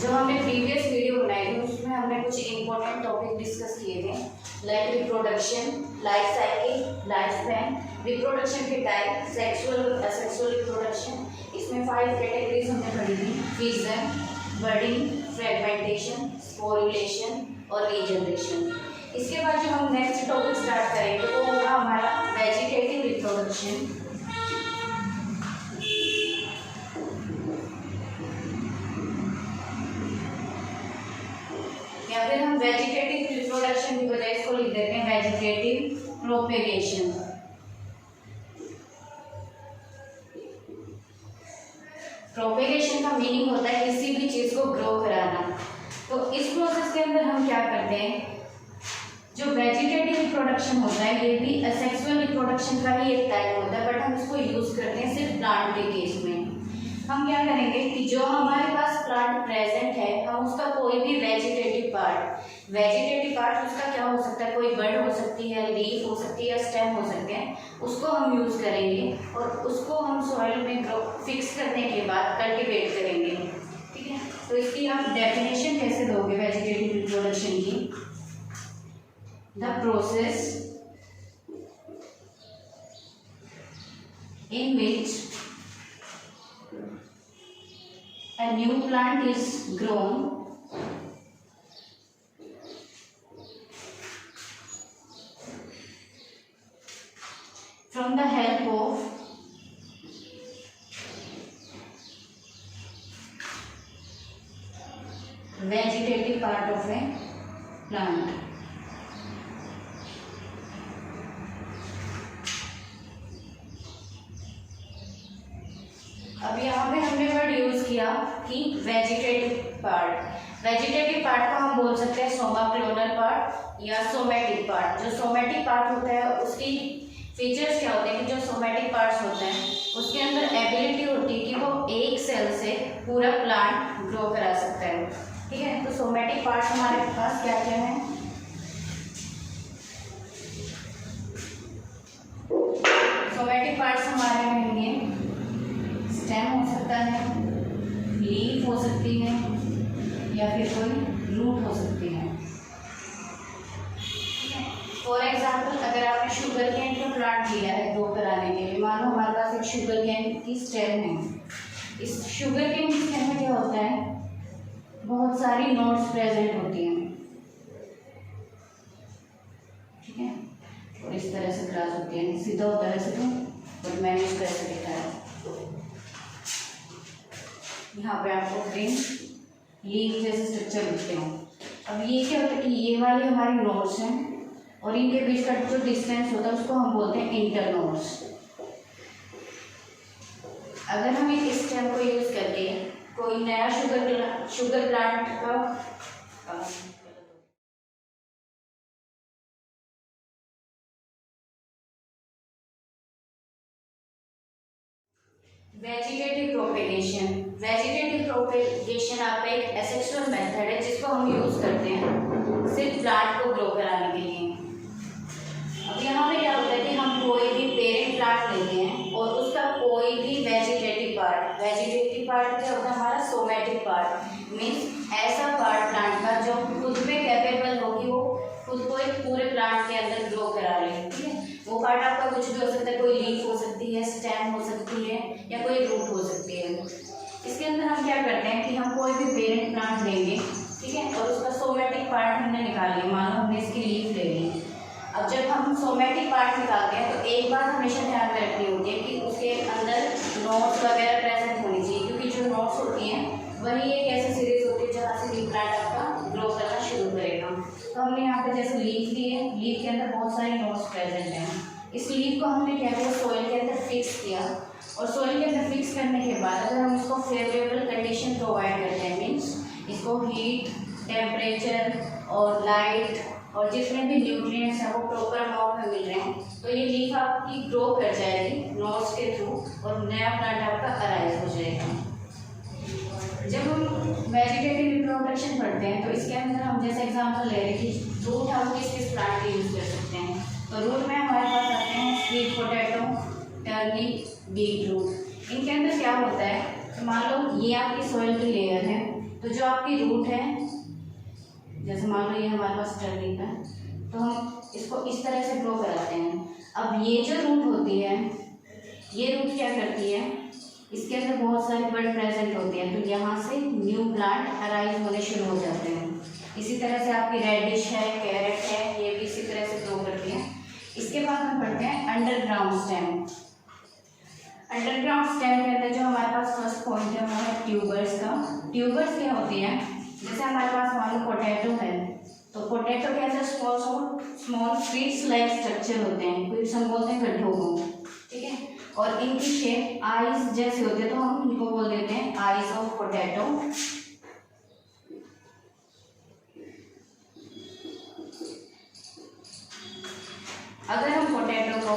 जो हमने previous video बनाई थी उसमें हमने कुछ इंपॉर्टेंट टॉपिक डिस्कस किए थे, like reproduction, life cycle, life span, reproduction के टाइप, सेक्सुअल और असेक्सुअल रिप्रोडक्शन। इसमें 5 कैटेगरीज हमने पढ़ी थी, फिजन, बर्डिंग, फ्रेगमेंटेशन, स्पोरुलेशन और रीजनरेशन। इसके बाद जो हम नेक्स्ट टॉपिक स्टार्ट करेंगे वो होगा हमारा वेजिटेटिव रिप्रोडक्शन। या फिर हम वेजिटेटिव रिप्रोडक्शन की बजाय इसको लिख देते हैं वेजिटेटिव प्रोपेगेशन। प्रोपेगेशन का मीनिंग होता है किसी भी चीज को ग्रो कराना। तो इस प्रोसेस के अंदर हम क्या करते हैं, जो वेजिटेटिव रिप्रोडक्शन होता है ये भी असेक्सुअल रिप्रोडक्शन का ही एक टाइप होता है, बट हम इसको यूज करते हैं सिर्फ प्लांट के केस में। हम क्या करेंगे कि जो हमारे पास प्लांट प्रेजेंट है हम उसका कोई भी वेजिटेटिव पार्ट उसका क्या हो सकता है, कोई बर्ड हो सकती है, लीफ हो सकती है, स्टेम हो सकते हैं, उसको हम यूज करेंगे और उसको हम सॉइल में फिक्स करने के बाद कल्टीवेट करेंगे। ठीक है, तो इसकी आप डेफिनेशन कैसे दोगे वेजिटेटिव रिप्रोडक्शन की? The process in which a new plant is grown from the help of vegetative part of a plant. अब यहाँ पे हमने वर्ड यूज किया कि वेजिटेटिव पार्ट को हम बोल सकते हैं सोमा क्लोनल पार्ट या सोमेटिक पार्ट। जो सोमेटिक पार्ट होता है उसकी फीचर्स क्या होते हैं कि जो सोमेटिक पार्ट्स होते हैं उसके अंदर एबिलिटी होती है कि वो एक सेल से पूरा प्लांट ग्रो करा सकता है। ठीक है, तो सोमेटिक पार्ट हमारे पास क्या क्या है? सोमेटिक पार्ट्स हमारे रहेंगे, स्टेम हो सकता है, लीफ हो सकती है या फिर कोई रूट हो सकती है। फॉर एग्जाम्पल अगर आपने शुगर केन का प्लांट लिया है ग्रो कराने के लिए, मान लो हमारे पास एक शुगर केन की स्टेम है। इस शुगर केन की स्टेम में क्या होता है, बहुत सारी नोड्स प्रेजेंट होती हैं। ठीक है, और इस तरह से ग्रास होती है, सीधा होता है वैसे तो, बट मैंने इस तरह से लिखा है। यहाँ पे आपको ग्रीन लीफ जैसे स्ट्रक्चर दिखते हैं। अब ये क्या होता है कि ये वाली हमारी नोड्स हैं और इनके बीच का जो डिस्टेंस होता है उसको हम बोलते हैं इंटरनोड्स। अगर हम इस स्टेम को यूज करके कोई नया शुगर प्लांट का वेजिटेटिव प्रोपेगेशन आपका एक एसेक्सुअल मेथड है जिसको हम यूज करते हैं सिर्फ प्लांट को ग्रो कराने के लिए। अब यहाँ पे क्या होता है कि हम कोई भी पेरेंट प्लांट लेते हैं और उसका कोई भी वेजिटेटिव पार्ट क्या होता है हमारा सोमेटिक पार्ट, मीन्स ऐसा पार्ट प्लांट का जो खुद पे कैपेबल हो कि वो खुद को एक पूरे प्लांट के अंदर ग्रो करा ले। ठीक है, वो पार्ट आपका कुछ भी हो सकता है, कोई लीफ हो सकती है, स्टेम हो सकती है या कोई रूट हो सकती है। इसके अंदर हम क्या करते हैं कि हम कोई भी पेरेंट प्लांट लेंगे, ठीक है, और उसका सोमेटिक पार्ट हमने निकाल लिया, मान लो हमने इसकी लीफ ले ली। अब जब हम सोमेटिक पार्ट निकालते हैं तो एक बात हमेशा ध्यान में रखनी होती है कि उसके अंदर नोड्स वगैरह प्रेजेंट होनी चाहिए, क्योंकि जो नोड्स होती हैं वही एक ऐसी सीरीज होती है जहाँ से लीफ प्लांट आपका ग्रो करना शुरू करेगा। तो हमने यहाँ पे जैसे लीफ ली है, लीफ के अंदर बहुत सारी नोड्स प्रेजेंट हैं। इस लीफ को हमने क्या किया, सोइल के अंदर फिक्स किया और सोइल के अंदर फिक्स करने के बाद अगर हम इसको फेवरेबल कंडीशन प्रोवाइड करते हैं, मीन्स इसको हीट, टेम्परेचर और लाइट और जितने भी न्यूट्रिएंट्स हैं वो प्रॉपर अमाउंट में मिल रहे हैं, तो ये लीफ आपकी ग्रो कर जाएगी नोड्स के थ्रू और नया प्लांट आपका अराइज हो जाएगा। जब हम वेजिटेटिव रिप्रोडक्शन पढ़ते हैं तो इसके अंदर हम जैसे एग्जांपल ले रहे हैं कि रूट हम किस किस प्लांट के यूज़ कर सकते हैं। तो रूट में हमारे पास आते हैं sweet potato, turnip, beet root. इनके अंदर क्या होता है, मान लो ये आपकी सॉइल की लेयर है, तो जो आपकी रूट है, जैसे मान लो ये हमारे पास टर्निप है, तो हम इसको इस तरह से ग्रो कराते हैं। अब ये जो रूट होती है, ये रूट क्या करती है, इसके अंदर बहुत सारे बर्ड प्रेजेंट होते हैं, तो यहाँ से न्यू प्लांट अराइज होने शुरू हो जाते हैं। इसी तरह से आपकी रेडिश है, कैरेट है, ये भी इसी तरह से ग्रो करती है। इसके बाद हम पढ़ते हैं अंडरग्राउंड स्टेम। अंडरग्राउंड स्टेम के अंदर जो हमारे पास फर्स्ट पॉइंट है वो है ट्यूबर्स का। ट्यूबर्स क्या होती है, जैसे हमारे पास मान लो पोटैटो है, तो पोटैटो के अंदर स्मॉल स्वीट्स लाइक स्ट्रक्चर होते हैं, कुछ हम बोलते हैं गड्ढों को, ठीक है, और इनकी शेप आइज जैसे होते हैं, तो हम इनको बोल देते हैं आइज ऑफ पोटैटो। अगर हम पोटैटो को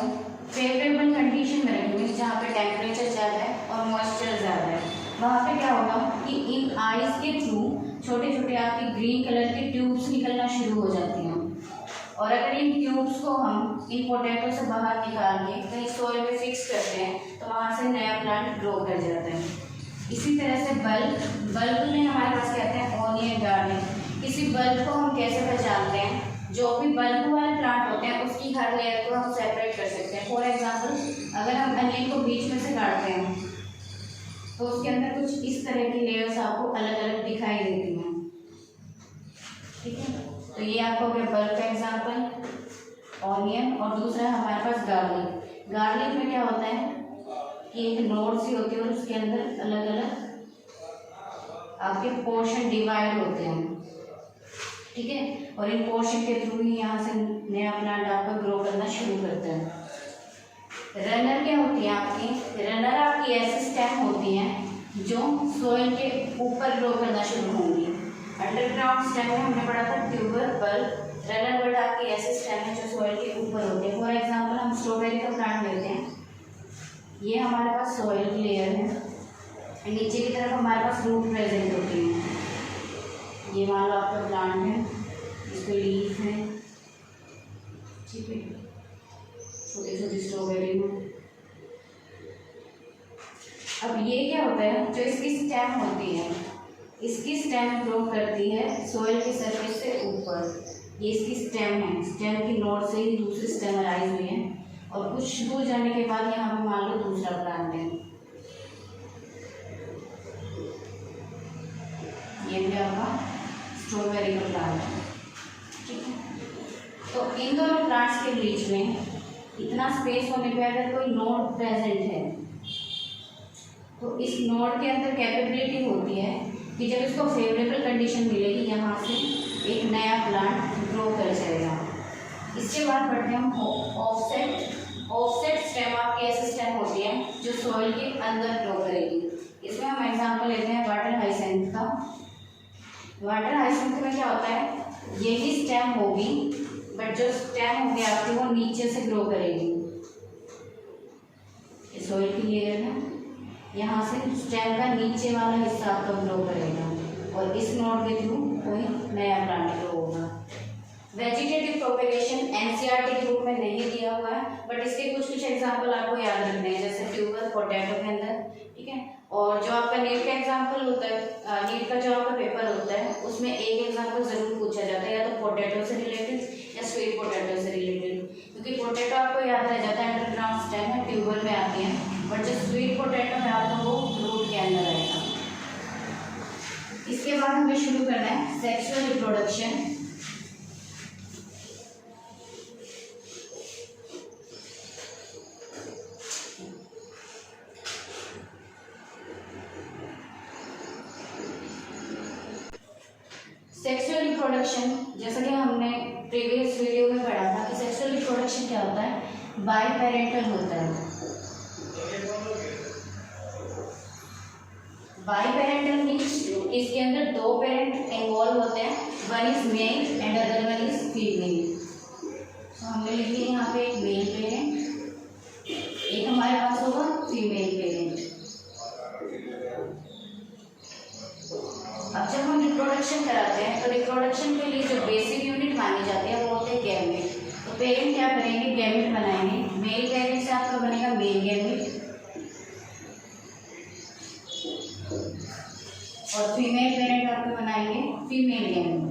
फेवरेबल कंडीशन में रखेंगे, जहाँ पे टेम्परेचर ज़्यादा है और मॉइस्चर ज़्यादा है, वहाँ पे क्या होगा कि इन आइज के थ्रू छोटे छोटे आपकी ग्रीन कलर के ट्यूब्स निकलना शुरू हो जाती हैं। और अगर इन ट्यूब्स को हम इन पोटैटो से बाहर निकाल के कहीं सोइल में फिक्स करते हैं, तो वहाँ से नया प्लांट ग्रो कर जाता है। इसी तरह से बल्ब में हमारे पास कहते हैं ऑनियन गार्डनिंग। किसी बल्ब को हम कैसे पहचानते हैं, जो भी बल्ब वाले प्लांट होते हैं उसकी हर लेयर को हम सेपरेट कर सकते हैं। फॉर एग्जांपल अगर हम अनियन को बीच में से काटते हैं, तो उसके अंदर कुछ इस तरह की लेयर्स आपको अलग अलग दिखाई देती हैं, ठीक है। तो ये आपको हो गया बल्ब का एग्जांपल, ऑनियन। और दूसरा हमारे पास गार्लिक। गार्लिक में क्या होता है कि एक नोड सी होती है और उसके अंदर अलग अलग आपके पोर्शन डिवाइड होते हैं, ठीक है, और इन पोर्शन के थ्रू ही यहाँ से नया प्लांट आपका ग्रो करना शुरू करता है। रनर क्या होती है आपकी, रनर आपकी ऐसी स्टेम होती हैं जो सोइल के ऊपर ग्रो करना शुरू होंगी। अंडरग्राउंड स्टेम में हमने पढ़ा था ट्यूबर, बल्ब, रनर बर्ड आपकी ऐसी स्टेम है जो सोइल के ऊपर होती है। फॉर एग्जांपल हम स्ट्रॉबेरी का प्लांट लेते हैं, ये हमारे पास सोइल की लेयर है, नीचे की तरफ हमारे पास रूट प्रेजेंट होती है। ये मान लो आपका प्लांट है, इसके लीफ है, ठीक है, छोटी छोटी स्ट्रॉबेरी में। अब ये क्या होता है, जो इसकी स्टेम होती है, इसकी स्टेम ग्रो करती है सोइल की सरफेस से ऊपर। ये इसकी स्टेम है, स्टेम की नोड से ही दूसरी स्टेम अराइज हुई है, और कुछ दूर जाने के बाद यहाँ पे मान लो दूसरा प्लांट है, ये भी आपका स्ट्रॉबेरी का प्लांट है, ठीक है। तो इन दोनों प्लांट्स के बीच में इतना स्पेस होने पे अगर कोई नोड प्रेजेंट है, तो इस नोड के अंदर कैपेबिलिटी होती है कि जब इसको फेवरेबल कंडीशन मिलेगी, यहाँ से एक नया प्लांट ग्रो कर जाएगा। इसके बाद बढ़ते हैं हम ऑफसेट। ऑफसेट स्टेम आपकी ऐसी स्टेम होती है जो सॉइल के अंदर ग्रो करेगी। इसमें हम एग्जांपल लेते हैं वाटर हाइसेंथ का। वाटर हाइसेंथ में क्या होता है, यही स्टेम होगी, बट जो स्टेम होगी आपकी वो नीचे से ग्रो करेगी। ये सॉइल की लेयर है, यहाँ से स्टेम का नीचे वाला हिस्सा आपका ग्रो करेगा, और इस नोड के थ्रू कोई नया प्लांट ग्रो होगा। वेजिटेटिव प्रोपेगेशन एनसीईआरटी के रूप में नहीं दिया हुआ है, बट इसके कुछ कुछ एग्जांपल आपको याद रखने हैं, जैसे ट्यूबर पोटैटो के अंदर, ठीक है। और जो आपका नीट का एग्जांपल होता है, नीट का जो आपका पेपर होता है, उसमें एक एग्जांपल जरूर पूछा जाता है, या तो पोटैटो से रिलेटेड या स्वीट पोटैटो से रिलेटेड, क्योंकि पोटैटो आपको याद रह जाता है अंडरग्राउंड स्टेम है, ट्यूबर में आती है, बट जो स्वीट पोटैटो है आपको वो रूट के अंदर आएगा। इसके बाद हमें शुरू करना है सेक्सुअल रिप्रोडक्शन। सेक्सुअल रिप्रोडक्शन, जैसा कि हमने प्रीवियस वीडियो में पढ़ा था कि सेक्सुअल रिप्रोडक्शन क्या होता है, बाई पेरेंटल होता है। बाई पेरेंटल मीन्स इसके अंदर दो पेरेंट इन्वॉल्व होते हैं, one is male and other one is female. तो हमने लिखी यहाँ पे एक मेल पेरेंट, एक हमारे पास होगा फीमेल पेरेंट। अब जब हम रिप्रोडक्शन कराते हैं, तो रिप्रोडक्शन के लिए जो बेसिक यूनिट मानी जाती है वो होते हैं गैमेट। तो पेरेंट क्या करेंगे, गैमेट बनाएंगे। मेल पेरेंट से आपका बनेगा मेल गैमेट, और फीमेल पेरेंट आपके बनाएंगे फीमेल गैमेट।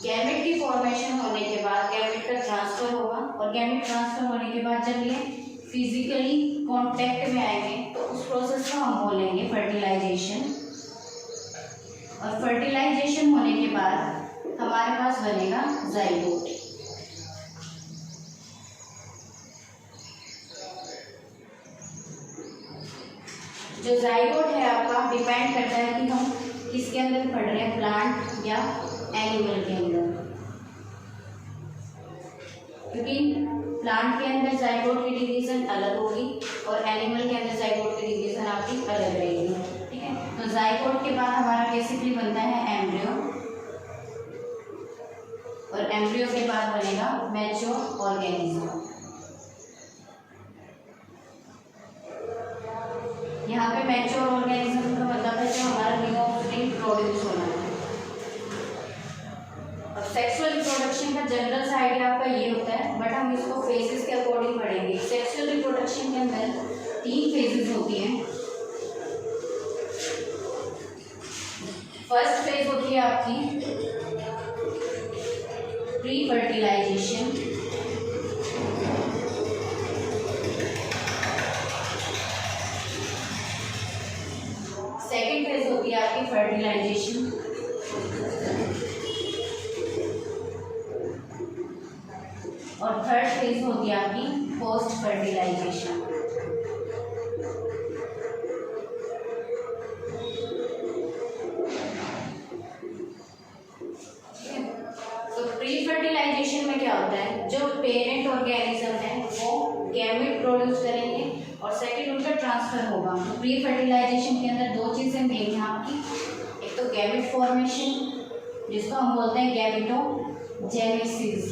गैमेट की फॉर्मेशन होने के बाद गैमेट का ट्रांसफर होगा, और गैमेट ट्रांसफर होने के बाद जब ये फिजिकली कांटेक्ट में आएंगे तो उस प्रोसेस को हम बोलेंगे फर्टिलाइजेशन। और फर्टिलाइजेशन होने के बाद हमारे पास बनेगा जाइगोट। जो जाइगोट है आपका डिपेंड करता है कि हम किसके अंदर पढ़ रहे हैं, प्लांट या एनिमल के अंदर, क्योंकि प्लांट के अंदर जाइगोट की डिवीजन अलग होगी और एनिमल के अंदर जाइगोट की डिवीजन आपकी अलग रहेगी। ठीक है, तो जाइगोट के बाद हमारा बेसिकली बनता है एम्ब्रियो, और एम्ब्रियो के बाद बनेगा मैच्योर ऑर्गेनिज्म। यहाँ पे मैच्योर ऑर्गेनिज्म का मतलब है जो हमारा न्यू ऑफस्प्रिंग प्रोड्यूस होना है। और सेक्सुअल रिप्रोडक्शन का जनरल सा आइडिया आपका ये होता है, बट हम इसको फेजेस के अकॉर्डिंग पढ़ेंगे। सेक्सुअल रिप्रोडक्शन के अंदर 3 फेजेस होती हैं। फर्स्ट फेज होती है आपकी प्री फर्टिलाइजेशन, सेकेंड फेज होती है आपकी फर्टिलाइजेशन, और थर्ड फेज होती है आपकी पोस्ट फर्टिलाइजेशन। तो प्री फर्टिलाइजेशन में क्या होता है, जो पेरेंट ऑर्गेनिज्म है वो गैमेट प्रोड्यूस करेंगे और सेकंड उनका ट्रांसफर होगा। तो प्री फर्टिलाइजेशन के अंदर 2 चीज़ें मेन हैं आपकी, एक तो गैमेट फॉर्मेशन जिसको हम बोलते हैं गैमेटोजेनेसिस,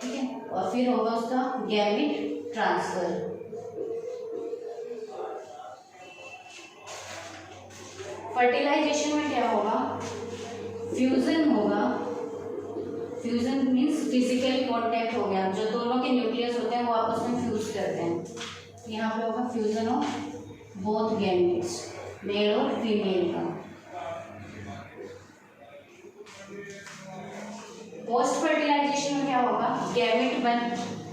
ठीक है, और फिर होगा उसका गैमेट ट्रांसफर। फर्टिलाइजेशन में क्या होगा, फ्यूजन होगा। फ्यूजन मीन्स फिजिकली कांटेक्ट हो गया, जो दोनों के न्यूक्लियस होते हैं वो आपस में फ्यूज करते हैं। यहाँ पे होगा fusion of both gametes, male और फीमेल का। पोस्ट फर्टिलाइजेशन में क्या होगा, गैमेट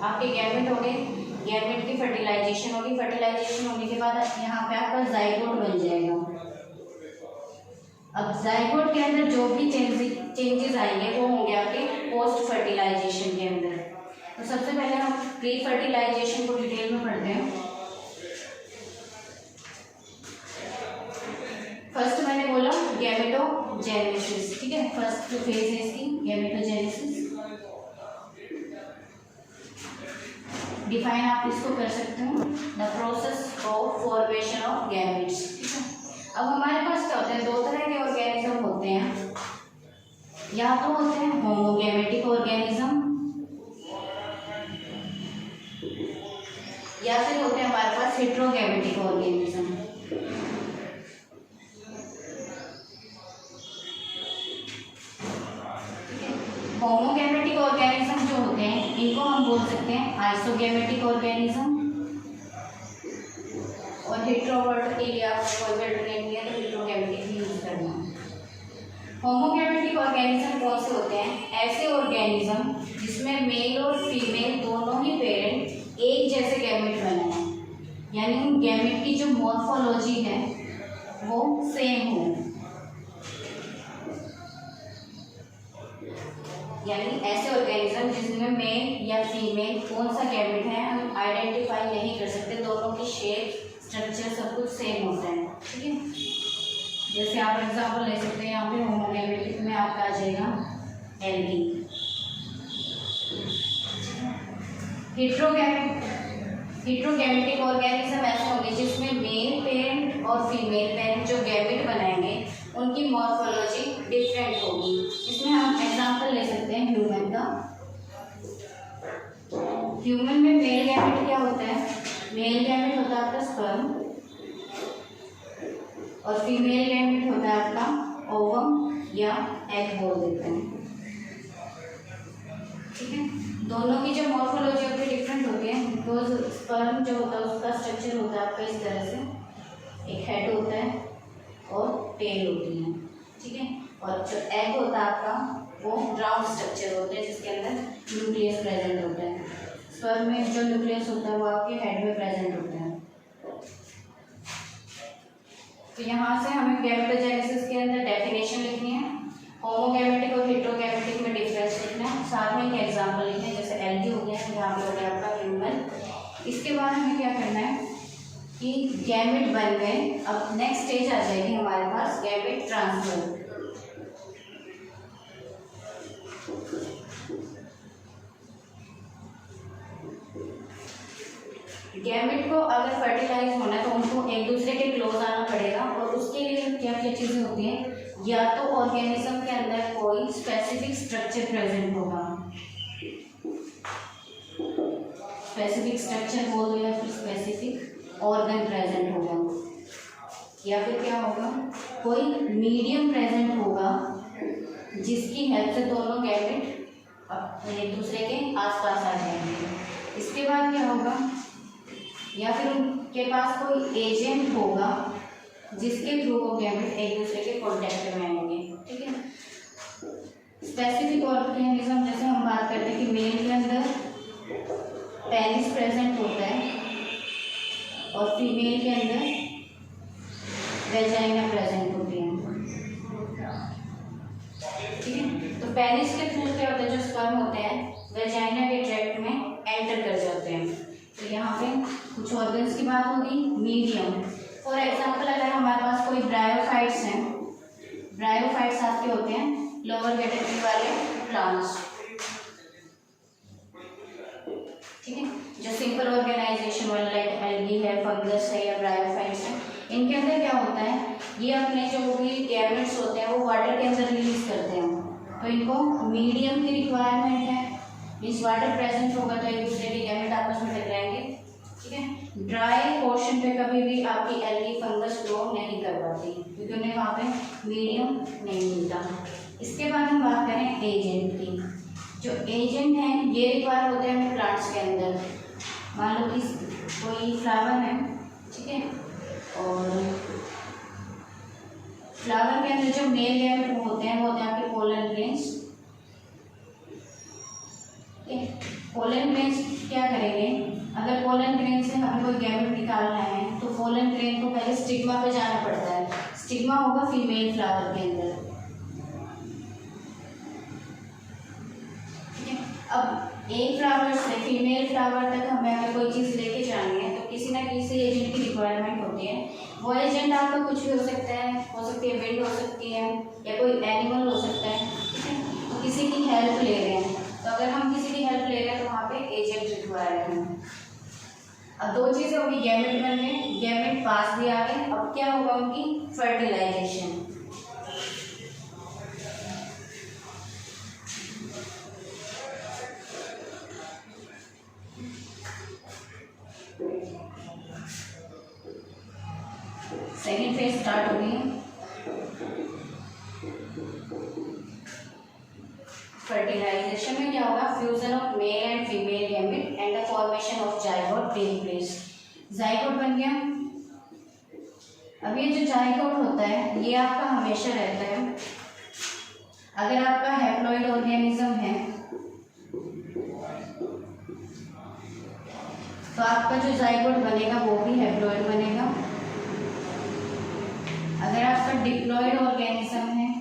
आपके गैमेट हो गए, गैमेट की फर्टिलाइजेशन होगी। फर्टिलाइजेशन होने के बाद यहाँ पे आपका जाइगोट बन जाएगा। अब जाइगोट के अंदर जो भी चेंजेस आएंगे वो होंगे आपके पोस्ट फर्टिलाइजेशन के अंदर। तो सबसे पहले हम प्री फर्टिलाइजेशन को डिटेल में पढ़ते हैं। फर्स्ट मैंने बोला गैमेटोजेनेसिस, ठीक है, फर्स्ट फेज है इसकी गैमेटोजेनेसिस। डिफाइन आप इसको कर सकते हो, the process of formation of gametes, ठीक है। अब हमारे पास क्या होते हैं, 2 तरह के ऑर्गेनिज्म होते हैं, या तो होते हैं होमोगैमेटिक ऑर्गेनिज्म, या फिर होते हैं हमारे पास हेट्रोगैमेटिक ऑर्गेनिज्म। होमोगैमेटिक ऑर्गेनिज्म जो होते हैं इनको हम बोल सकते हैं आइसोगैमेटिक ऑर्गेनिज्म, और हेट्रोवर्ट के लिए आप कोई बेटर नेम लिया तो हेट्रोगैमेटिक ही यूज करना। होमोगैमेटिक ऑर्गेनिज्म कौन से होते हैं, ऐसे ऑर्गेनिज्म जिसमें मेल और फीमेल दोनों ही पेरेंट एक जैसे गैमेट बने हैं, यानी उन गैमेट की जो मॉर्फोलॉजी है वो सेम हो, यानी ऐसे ऑर्गेनिज्म जिसमें मेल या फीमेल कौन सा गैमेट है हम आइडेंटिफाई नहीं कर सकते, दोनों की शेप स्ट्रक्चर सब कुछ सेम होता है, ठीक है। जैसे आप एग्जांपल ले सकते हैं, यहाँ पे होमोगैमेटिक में आपका आ जाएगा एल्गी। हेट्रोगैमेटिक ऑर्गेनिज्म ऐसे होंगे जिसमें मेल पेरेंट और फीमेल पेरेंट जो गैमेट बनाएंगे उनकी मॉर्फोलॉजी डिफरेंट होगी। इसमें हम एग्जांपल ले सकते हैं ह्यूमन का। ह्यूमन में मेल गैमेट क्या होता है, मेल गैमेट होता है आपका स्पर्म, और फीमेल गैमेट होता है आपका ओवम या एग बोल देते हैं। ठीक है। दोनों की जो मॉर्फोलॉजी होती है डिफरेंट होती है, बिकॉज स्पर्म जो होता है उसका स्ट्रक्चर होता है आपका इस तरह से, एक हेड होता है और टेल होती है, ठीक है। और जो एग होता है आपका वो राउंड स्ट्रक्चर होता है जिसके अंदर न्यूक्लियस प्रेजेंट होता है। स्पर्म में जो न्यूक्लियस होता है वो आपके हेड में प्रेजेंट होता है। तो यहाँ से हमें गैमेटोजेनेसिस के अंदर डेफिनेशन लिखनी है, होमोगैमेटिक और हेटेरोगैमेटिक में डिफरेंस लिखना है, साथ में एक एग्जाम्पल लिखना है, जैसे एलगी हो गया, यहाँ पे हो गया आपका ह्यूमन। इसके बाद हमें क्या करना है कि गैमेट बन गए, अब नेक्स्ट स्टेज आ जाएगी हमारे पास गैमेट ट्रांसफर। गैमेट को अगर फर्टिलाइज होना है तो उनको एक दूसरे के क्लोज आना पड़ेगा, और उसके लिए क्या क्या चीज़ें होती हैं, या तो ऑर्गेनिज्म के अंदर कोई स्पेसिफिक स्ट्रक्चर प्रेजेंट होगा, स्पेसिफिक स्ट्रक्चर बोल दो, या फिर स्पेसिफिक ऑर्गन प्रेजेंट होगा, या फिर क्या होगा कोई मीडियम प्रेजेंट होगा जिसकी हेल्प से दोनों गैमेट एक दूसरे के आसपास आ जाएंगे। इसके बाद क्या होगा, या फिर उनके पास कोई एजेंट होगा जिसके थ्रू वो गैमेट एक दूसरे के कॉन्टेक्ट में आएंगे, ठीक है। स्पेसिफिक ऑर्गेनिज्म जैसे हम बात करते हैं कि मेल के अंदर पेनिस प्रेजेंट होता है और फीमेल के अंदर वेजाइना प्रेजेंट होती है, ठीक है। तो पेनिस के थ्रू क्या होता है, जो स्पर्म होते हैं वेजाइना के ट्रैक्ट में एंटर कर जाते हैं। तो यहाँ पे कुछ ऑर्गन्स की बात होगी, मीडियम। फॉर एग्जांपल अगर हमारे पास कोई ब्रायोफाइट्स हैं, ब्रायोफाइट्स आपके होते हैं लोअर कैटेगरी वाले प्लांट्स, ठीक है, जो सिंपल ऑर्गेनाइजेशन वाले लाइक एल्गी है, फंगस है या ब्रायोफाइट्स है। इनके अंदर क्या होता है, ये अपने जो भी गैमेट्स होते हैं वो वाटर के अंदर रिलीज करते हैं, तो इनको मीडियम की रिक्वायरमेंट है, मीन्स वाटर प्रेजेंट होगा तो एक दूसरे के गैमेट आपस में टकराएंगे, ठीक है। ड्राई पोर्शन पे कभी भी आपकी एल्गी फंगस ग्रो नहीं कर पाती क्योंकि उन्हें वहाँ पे मीडियम नहीं मिलता। इसके बाद हम बात करें एजेंट की। जो एजेंट हैं ये रिक्वायर होते हैं हमें प्लांट्स के अंदर। मान लो कि कोई फ्लावर है, ठीक है, और फ्लावर के अंदर जो मेल गैमेट होते हैं वो होते हैं आपके पोलन ग्रेन्स। पोलन ग्रेन्स क्या करेंगे, अगर पोलन ग्रेन से हमें कोई गैमेट निकालना है तो पोलन ग्रेन को पहले स्टिग्मा पे जाना पड़ता है। स्टिग्मा होगा फीमेल फ्लावर के अंदर, ठीक है। अब एक फ्लावर से फीमेल फ्लावर तक हमें अगर कोई चीज़ लेके जानी है तो किसी ना किसी एजेंट की रिक्वायरमेंट होती है। वो एजेंट आपका कुछ भी हो सकता है, हो सकती है विंड हो सकती है या कोई एनिमल हो सकता है, ठीक है। तो किसी की हेल्प ले रहे हैं, तो अगर हम किसी की हेल्प ले रहे हैं तो वहाँ पे एजेंट रिक्वायर्ड है। अब दो चीज़ें होगी, गैमेट बन गए, गैमेट पास भी आ गए, अब क्या होगा उनकी फर्टिलाइजेशन। सेकेंड फेज स्टार्ट हो गई। फर्टिलाइजेशन में क्या होगा, fusion of male and female gamete and the formation of zygote take place. Zygote बन गया। अब ये जो जाइगोट होता है ये आपका हमेशा रहता है। अगर आपका हैप्लॉइड ऑर्गेनिज्म है तो आपका जो जाइगोट बनेगा वो भी हैप्लॉइड बनेगा। अगर आपका डिप्लॉइड ऑर्गेनिज्म है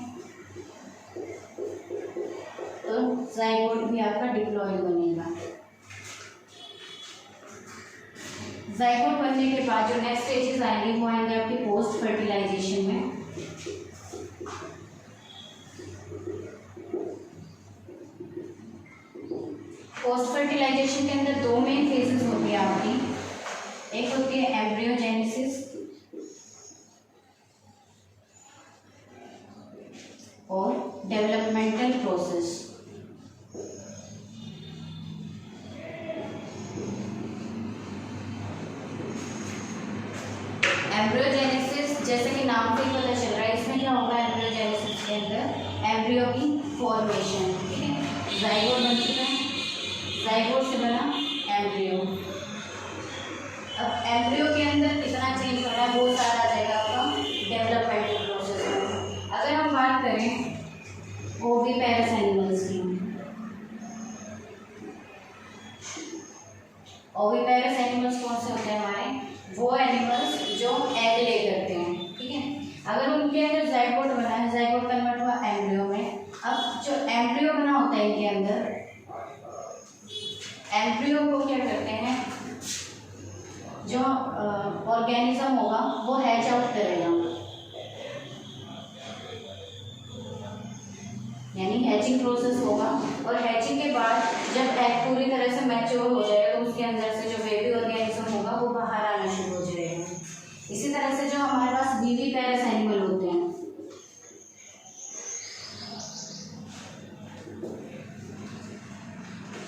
तो जाइगोट भी आपका डिप्लॉइड बनेगा। जाइगोट बनने के बाद जो नेक्स्ट स्टेजेस आएंगे वो आएंगे आपके पोस्ट फर्टिलाइजेशन में। पोस्ट फर्टिलाइजेशन के अंदर दो मेन फेजेस होती है आपकी। एक होती है एम्ब्रियोजेनेसिस और डेवलपमेंटल प्रोसेस। एम्ब्रियोजेनेसिस जैसे कि नाम से ही पता चल रहा है, इसमें क्या होगा, एम्ब्रियोजेनेसिस के अंदर एम्ब्रियो की फॉर्मेशन, ठीक है। जाइगोट बन चुका है, जाइगोट से बना एम्ब्रियो। अब एम्ब्रियो के अंदर कितना चेंज होना है वो सारा आ जाएगा आपका डेवलपमेंटल प्रोसेस में। अगर हम बात करें ओविपेरस एनिमल्स की, ओविपेरस एनिमल्स कौन से होते हैं हमारे? वो एनिमल्स जो एग ले करते हैं, ठीक है। अगर उनके अंदर जाइगोट बना है, जाइगोट कन्वर्ट हुआ एम्ब्रियो में। अब जो एम्ब्रियो बना होता है इनके अंदर, एम्ब्रियो को क्या करते हैं, जो ऑर्गेनिज्म होगा वो हैच आउट करेगा, यानी हैचिंग प्रोसेस होगा। और हैचिंग के बाद जब एग पूरी तरह से मैच्योर हो जाएगा तो उसके अंदर से जो बेबी ऑर्गेनिज्म होगा वो बाहर आना शुरू हो जाएगा। इसी तरह से जो हमारे पास विविपेरस एनिमल होते हैं,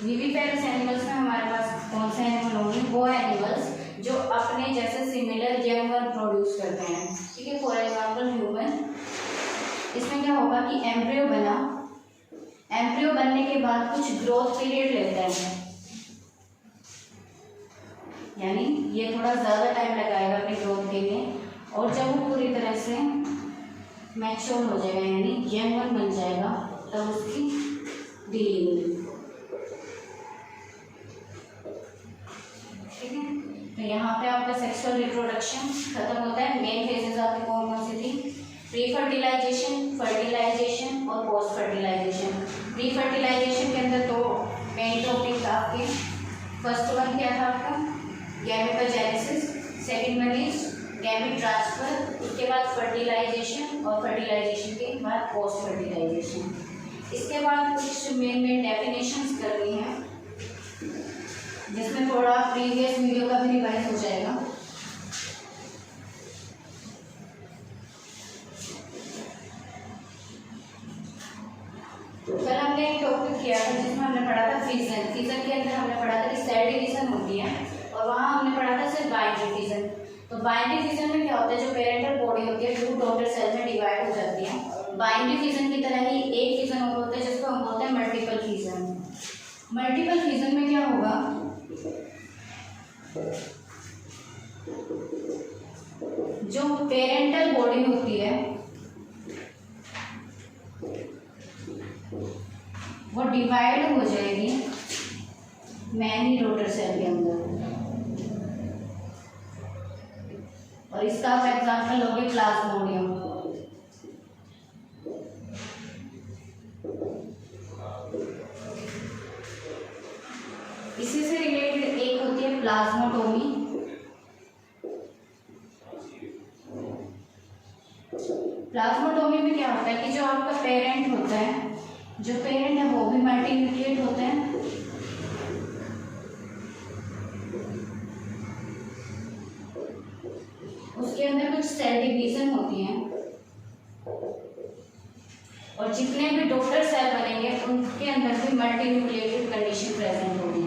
विविपेरस एनिमल्स में हमारे पास कौन से एनिमल होंगे? वो एनिमल्स जो अपने जैसे सिमिलर यंग वन प्रोड्यूस करते हैं, ठीक है। फॉर एग्जांपल ह्यूमन, इसमें क्या होगा कि एम्ब्रियो बना, एम्ब्रियो बनने के बाद कुछ ग्रोथ पीरियड लेता है, यानी ये थोड़ा ज़्यादा टाइम लगाएगा अपनी ग्रोथ के लिए। और जब वो पूरी तरह से मैच्योर हो जाएगा यानी यंग वन बन जाएगा तब उसकी डिलीवरी, ठीक है। तो यहाँ पे आपका सेक्सुअल रिप्रोडक्शन खत्म होता है। मेन फेजेस आपके कौन कौन सी थी? प्री फर्टिलाइजेशन, फर्टिलाइजेशन और पोस्ट फर्टिलाइजेशन। प्री फर्टिलाइजेशन के अंदर तो मेन टॉपिक आपके, फर्स्ट वन क्या था आपका? Gametogenesis, second one is gamete transfer, उसके बाद फर्टिलाइजेशन और फर्टिलाइजेशन के बाद पोस्ट फर्टिलाइजेशन। इसके बाद कुछ मेन डेफिनेशंस करनी है जिसमें थोड़ा प्रीवियस वीडियो का भी रिवाइज हो जाएगा। कल हमने एक टॉपिक किया था जिसमें हमने पढ़ा था फिजन। फिजन के अंदर हमने पढ़ा था कि सेल डिवीजन होती है और वहाँ हमने पढ़ा था सिर्फ बाइनरी फिजन। तो बाइनरी फिजन में क्या होता है, जो पेरेंटल बॉडी होती है टू डॉटर सेल में डिवाइड हो जाती है। बाइनरी फिजन की तरह ही एक फिजन और होता है जिसको हम बोलते हैं मल्टीपल फिजन। मल्टीपल फिजन में क्या होगा, जो पेरेंटल बॉडी होती है वो डिवाइड हो जाएगी मैनी डॉटर सेल के अंदर। और इसका आप एग्जाम्पल लोगे प्लाज्मोडियम। इसी से रिलेटेड एक होती है प्लाज्मोटोमी। प्लाज्मोटोमी में क्या होता है कि जो आपका पेरेंट होता है, जो पेरेंट है वो भी मल्टीन्यूक्लिएट होते हैं, उसके अंदर कुछ सेल डिवीजन होती हैं और जितने भी डॉटर सेल बनेंगे उनके अंदर भी मल्टीन्यूक्लिएटेड कंडीशन प्रेजेंट होगी।